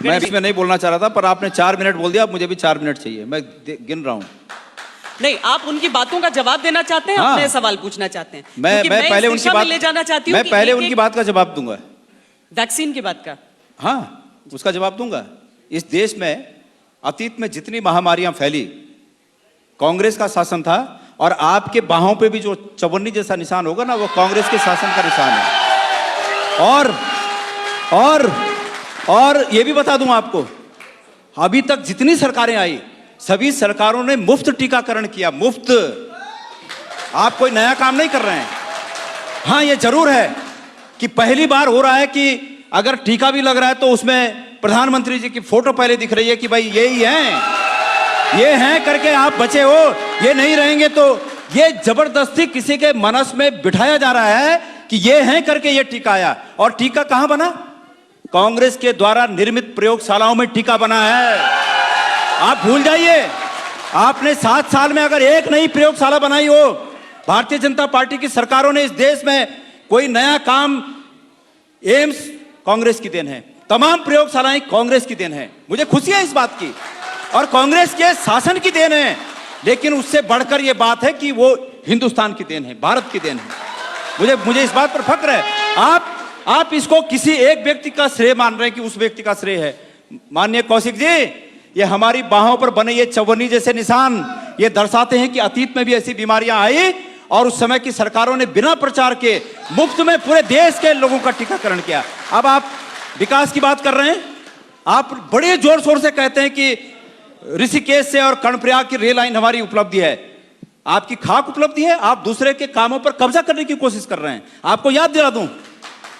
मैं इसमें नहीं बोलना चाह रहा था, पर आपने 4 मिनट बोल दिया, अब मुझे भी 4 मिनट चाहिए, मैं गिन रहा हूँ। नहीं, आप उनकी बातों का जवाब देना चाहते हैं, हाँ। अपने सवाल पूछना चाहते हैं? मैं पहले उनकी बात ले जाना चाहती हूँ, मैं पहले उनकी बात का जवाब दूंगा। वैक्सीन की बात का? हाँ, उसका जवाब दूंगा। इस देश में अतीत में जितनी महामारियां फैली, कांग्रेस का शासन था, और आपके बाहों पे भी जो चवन्नी जैसा निशान होगा ना, वो कांग्रेस के शासन का निशान है। और ये भी बता दूं आपको, अभी तक जितनी सरकारें आई, सभी सरकारों ने मुफ्त टीकाकरण किया, मुफ्त। आप कोई नया काम नहीं कर रहे हैं। हाँ, ये जरूर है कि पहली बार हो रहा है कि अगर टीका भी लग रहा है तो उसमें प्रधानमंत्री जी की फोटो पहले दिख रही है कि भाई ये ही हैं, ये हैं करके आप बचे हो, ये नहीं रहेंगे तो ये जबरदस्ती किसी के मनस में बिठाया जा रहा है कि ये हैं करके ये टीका आया। और टीका कहां बना? कांग्रेस के द्वारा निर्मित प्रयोगशालाओं में टीका बना है। आप भूल जाइए, आपने 7 साल में अगर एक नई प्रयोगशाला बनाई हो, भारतीय जनता पार्टी की सरकारों ने इस देश में कोई नया काम, एम्स कांग्रेस की देन है, तमाम प्रयोगशालाएं कांग्रेस की देन है। मुझे खुशी है इस बात की, और कांग्रेस के शासन की देन है। लेकिन उससे बढ़कर यह बात है कि वो हिंदुस्तान की देन है, भारत की देन है। मुझे इस बात पर फक्र है। आप इसको किसी एक व्यक्ति का श्रेय मान रहे हैं कि उस व्यक्ति का श्रेय है। माननीय कौशिक जी, ये हमारी बाहों पर बने ये चवन्नी जैसे निशान ये दर्शाते हैं कि अतीत में भी ऐसी बीमारियां आई और उस समय की सरकारों ने बिना प्रचार के मुफ्त में पूरे देश के लोगों का टीकाकरण किया। अब आप विकास की बात कर रहे हैं, आप बड़े जोर शोर से कहते हैं कि ऋषिकेश से और कर्णप्रयाग की रेल लाइन हमारी उपलब्धि है। आपकी खाक उपलब्धि है, आप दूसरे के कामों पर कब्जा करने की कोशिश कर रहे हैं। आपको याद दिला दूं,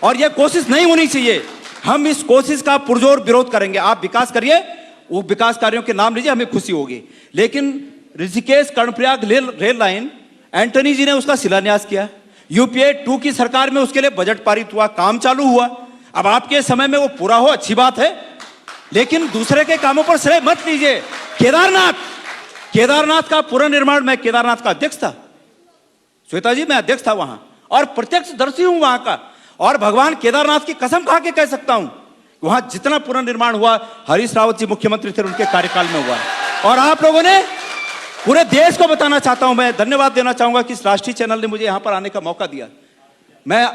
और यह कोशिश नहीं होनी चाहिए। हम इस कोशिश का पुरजोर विरोध करेंगे। आप विकास करिए, वो विकास कार्यों के नाम लीजिए, हमें खुशी होगी। लेकिन ऋषिकेश कर्णप्रयाग रेल लाइन, एंटनी जी ने उसका शिलान्यास किया, यूपीए 2 की सरकार में उसके लिए बजट पारित हुआ, काम चालू हुआ। अब आपके समय में वो पूरा हो, अच्छी बात है, लेकिन दूसरे के कामों पर श्रेय मत लीजिए। केदारनाथ का पुनर्निर्माण, मैं केदारनाथ का अध्यक्ष था, श्वेता जी, मैं अध्यक्ष था वहां, और प्रत्यक्षदर्शी हूं वहां का, और भगवान केदारनाथ की कसम खा के कह सकता हूं, वहां जितना पुनर्निर्माण हुआ हरीश रावत जी मुख्यमंत्री थे उनके कार्यकाल में हुआ। और आप लोगों ने पूरे देश को बताना चाहता हूं, मैं धन्यवाद देना चाहूंगा कि इस राष्ट्रीय चैनल ने मुझे यहां पर आने का मौका दिया। मैं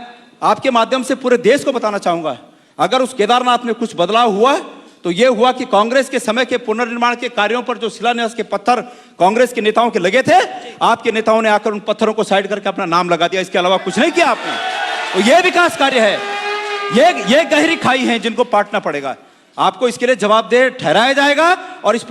आपके माध्यम से पूरे देश को बताना चाहूंगा, अगर उस केदारनाथ में कुछ बदलाव हुआ तो यह हुआ कि कांग्रेस के समय के पुनर्निर्माण के कार्यों पर जो शिलान्यास के पत्थर कांग्रेस के नेताओं के लगे थे, आपके नेताओं ने आकर उन पत्थरों को साइड करके अपना नाम लगा दिया। इसके अलावा कुछ नहीं किया आपने। तो यह विकास कार्य है, ये गहरी खाई है जिनको पाटना पड़ेगा। आपको इसके लिए जवाबदेह ठहराया जाएगा और इस